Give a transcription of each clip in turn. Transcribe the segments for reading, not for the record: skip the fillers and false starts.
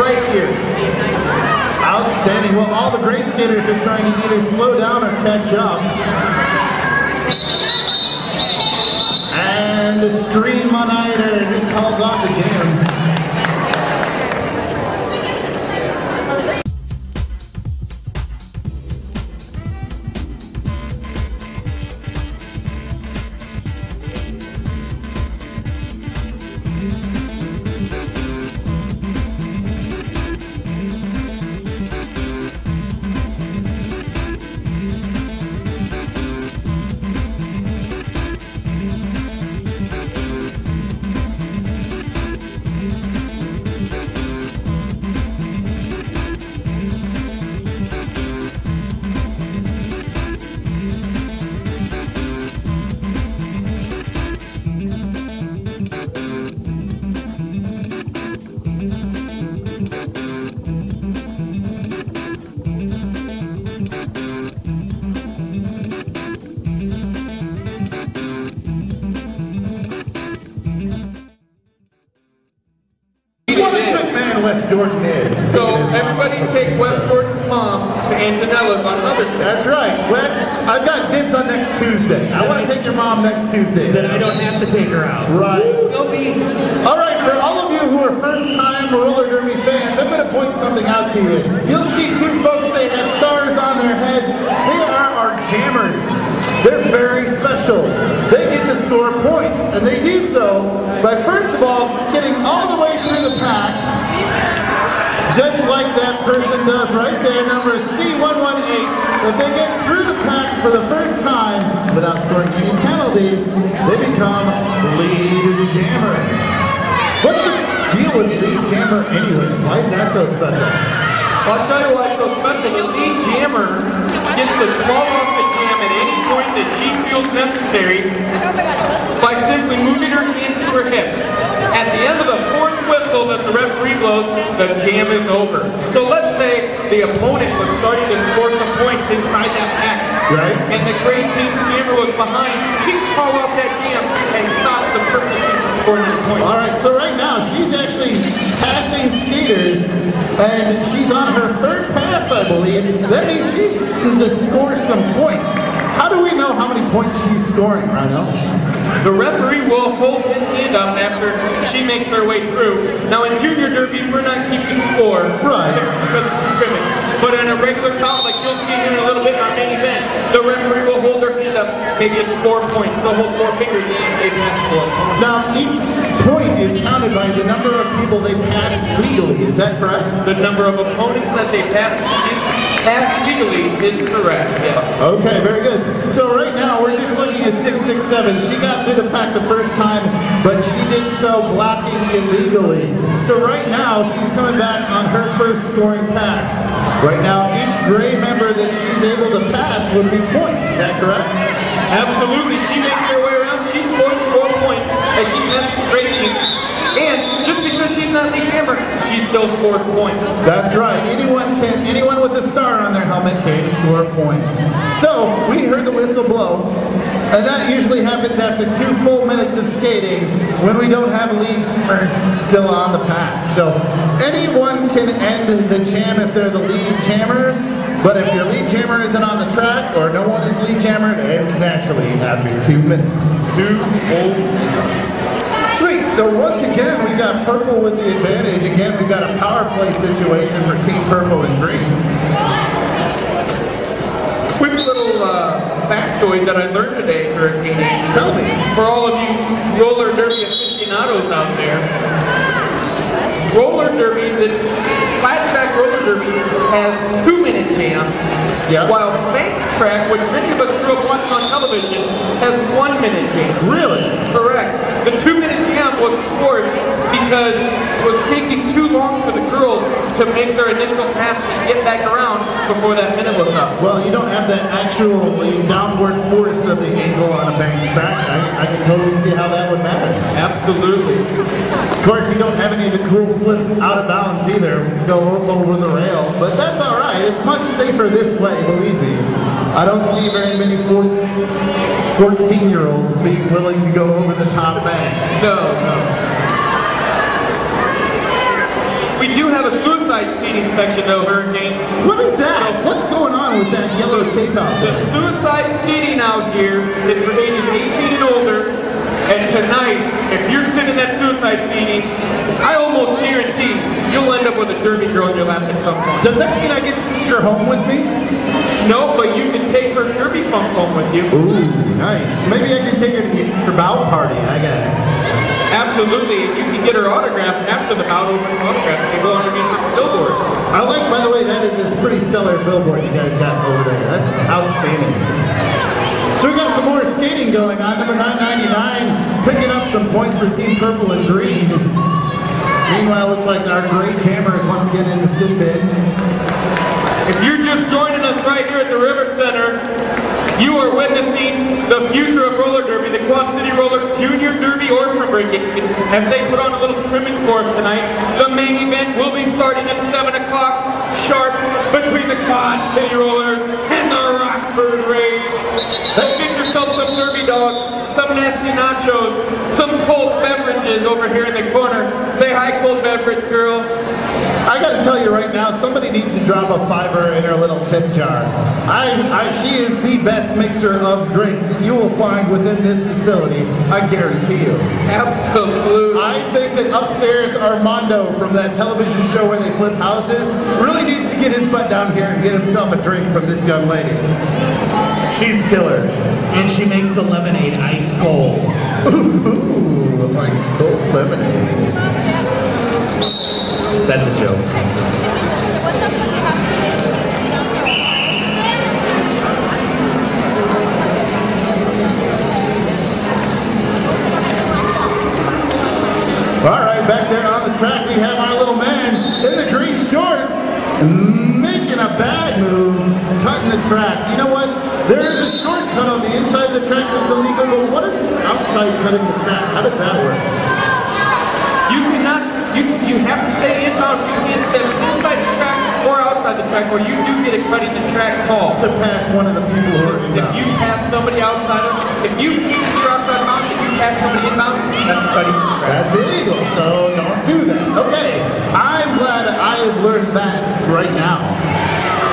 right here. Outstanding. Well, all the gray skaters are trying to either slow down or catch up. And the scream on either just calls off the jam. West Jordan is. So everybody take West Jordan's mom to Antonella's on Mother's Day. That's right. Wes, I've got dibs on next Tuesday. I want to take your mom next Tuesday. Then I don't have to take her out. Right. Go be. All right, for all of you who are first-time roller derby fans, I'm going to point something out to you. You'll see two folks, they have stars on their heads. They are our jammers. They're very special. They get to score points, and they do so by, first of all, getting all the way through the pack, just like that person does right there, number C118. If they get through the packs for the first time without scoring any penalties, they become lead jammer. What's the deal with lead jammer anyways? Why is that so special? I'll tell you why it's so special. The lead jammer gets to blow off the jam at any point that she feels necessary by simply moving her hands to her hips. At the end of the fourth whistle that the referee blows, the jam is over. So let's say the opponent was starting to score some points inside that pack. Right. And the gray team jammer was behind. She can call off that jam and stop the person from scoring the point. All right, so right now she's actually passing skaters, and she's on her third pass, I believe. That means she can score some points. How do we know how many points she's scoring, Rhino? The referee will hold his hand up after she makes her way through. Now in junior derby, we're not keeping score. Right. Because of the scrimmage. But in a regular bout, like you'll see here in a little bit on main event, the referee will hold their hand up. Maybe it's 4 points. They'll hold 4 fingers and they pass 4. Now each point is counted by the number of people they pass legally. Is that correct? The number of opponents that they pass legally is correct. Yeah. Okay, very good. So right now we're just looking at 667. She got through the pack the first time, but she did so blocking illegally. So right now she's coming back on her first scoring pass. Right now each gray member that she's able to pass would be points. Is that correct? Absolutely. She makes her way around. She scores 4 points as she has the gray team. And just because she's not the jammer, she still scores points. That's right. Anyone with a star on their helmet can score points. So we heard the whistle blow, and that usually happens after 2 full minutes of skating when we don't have a lead jammer still on the pack. So anyone can end the jam if they're the lead jammer, but if your lead jammer isn't on the track or no one is lead jammer, it ends naturally after 2 minutes. 2 full minutes. Sweet, so once again, we got purple with the advantage. Again, we've got a power play situation for Team Purple and Green. Quick little factoid that I learned today for a teenager. Tell me. For all of you roller derby aficionados out there, roller derby, the flat track roller derby has 2-minute jams, while bank track, which many of us grew up watching on television, has 1-minute jams. Really? Correct. The 2-minute jam was forced because it was taking too long for the girls to make their initial pass and get back around before that minute was up. Well, you don't have the actual downward force of the angle on a bank track. I can totally see how that would matter. Absolutely. Of course, you don't have any of the cool flips out of bounds either. Go over the rail, but that's all right. It's much safer this way, believe me. I don't see very many 14-year-olds being willing to go over the top banks. No, no. We do have a suicide seating section though, Hurricane. What is that? What's going on with that yellow tape out The there? suicide seating out here is for ages 18 and older. And tonight, if you're sitting in that suicide seating, I almost guarantee you'll end up with a Derby girl in your lap at some point. Does that mean I get to take her home with me? No, but you can take her Derby funk home with you. Ooh, nice. Maybe I can take her to her bout party, I guess. Absolutely. You can get her autograph after the bout over the autograph. You go underneath the billboard. I like, by the way, that is a pretty stellar billboard you guys got over there. That's outstanding. So we got some more skating going on. Number 999 picking up some points for Team Purple and Green. Meanwhile, looks like our gray jammer is once again in the sit bin. If you're just joining us right here at the River Center, you are witnessing the future of roller derby, the Quad City Roller Junior Derby Orphan Brigade, as they put on a little scrimmage for us tonight. The main event will be starting at 7 o'clock sharp between the Quad City Rollers and the Rockford Rage. Get yourself some derby dogs, some nasty nachos, some cold beverages over here in the corner. Say hi, cold beverage girl. I gotta tell you right now, somebody needs to drop a $5 in her little tip jar. She is the best mixer of drinks that you will find within this facility, I guarantee you. Absolutely. I think that upstairs Armando from that television show where they flip houses really needs to get his butt down here and get himself a drink from this young lady. She's killer. And she makes the lemonade ice cold. Ooh, ice cold lemonade. That's a joke. All right, back there on the track, we have our little man in the green shorts making a bad move, cutting the track. You know what? There is a shortcut on the inside of the track that's illegal, but what is this outside cutting the track? How does that work? You cannot, you have to stay in town. You can't step inside the track or outside the track, or you do get a cutting the track call. To pass one of the people who are If inbound. you pass somebody outside of, if you're outside bounds, if you pass somebody inbound, that's cutting the track. That's illegal, so don't do that. Okay, I'm glad I have learned that right now.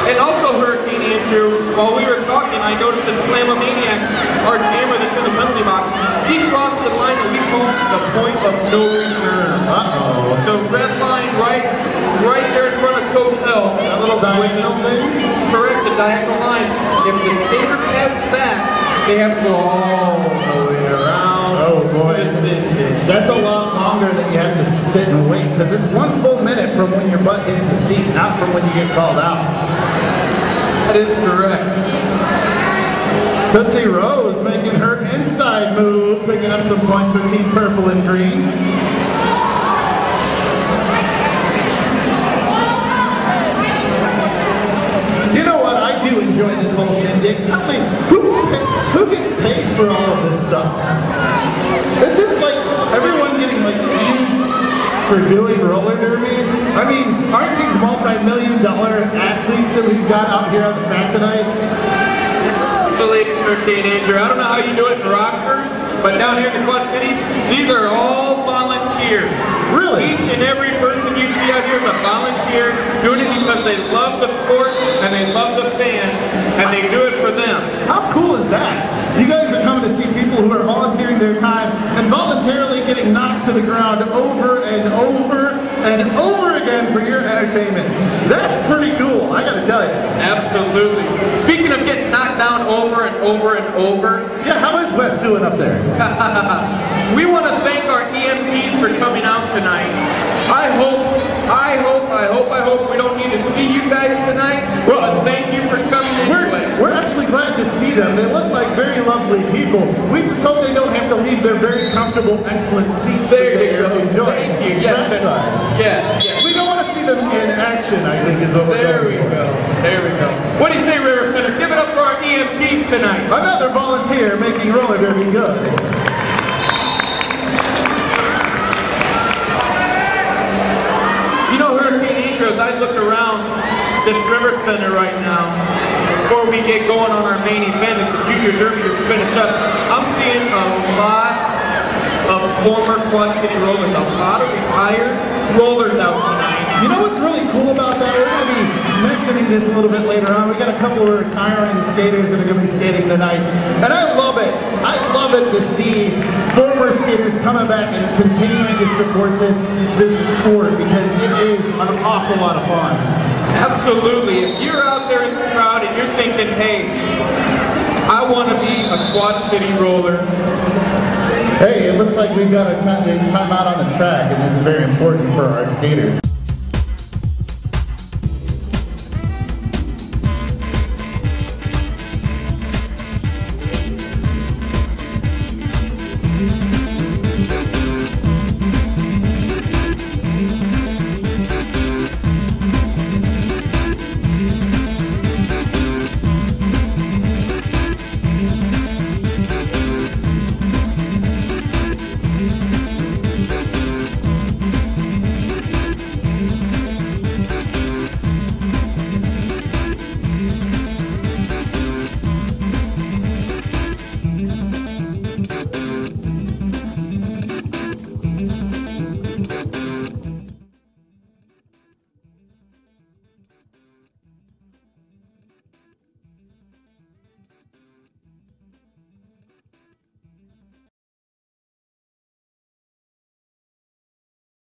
And also, Hurricane Andrew, while we were talking, I noticed that Slamomaniac, our jammer that's in the penalty box, he crossed the line that we call the point of no return. Uh-oh. The red line right there in front of Coach L. That little diagonal thing? Correct, the diagonal line. If the skater passes that, they have to go all the way around. Oh boy. That's a lot longer that you have to sit and wait, because it's 1 full minute from when your butt hits the seat, not from when you get called out. That is correct. Tootsie Rose making her inside move, picking up some points for Team Purple and Green. You know what? I do enjoy this whole shindig. Tell me, who gets paid for all of this stuff? Is this like everyone getting like huge for doing roller derby? I mean, aren't these multi-million-dollar athletes that we've got out here on the track tonight? Hurricane Andrew, I don't know how you do it in Rockford, but down here in the Quad City, these are all volunteers. Really? Each and every person you see out here is a volunteer, doing it because they love the sport and they love the fans, and they do it for them. How cool is that? You guys are coming to see people who are volunteering their time and voluntarily getting knocked to the ground over and over and over again for your entertainment. That's pretty cool, I gotta tell you. Absolutely. Speaking of getting knocked down over and over and over, Yeah, how is Wes doing up there? we want to thank our EMTs for coming out tonight. I hope we don't need to see you guys tonight, but thank you for coming anyway. We're actually glad to see them. They look like very lovely people. We just hope they don't have to leave their very comfortable, excellent seats There that you they go. enjoy. Thank you. Yes, Trackside. yeah. We don't want to see them in action, I think is what we're There we going for. go. There we go. What do you say, River Center? Give it up for our EMTs tonight. Another volunteer making roller derby good. You know, Hurricane Andrew, as I look around this River Center right now, before we get going on our main event as the Junior Derby to finish up, I'm seeing a lot of former Quad City rollers, a lot of retired rollers out tonight. You know what's really cool about that? We're going to be mentioning this a little bit later on. We got a couple of retiring skaters that are going to be skating tonight. And I love it. I love it to see former skaters coming back and continuing to support this sport because it is an awful lot of fun. Absolutely. If you're out there in the crowd and you're thinking, hey, I want to be a Quad City roller. Hey, it looks like we've got a time out on the track, and this is very important for our skaters.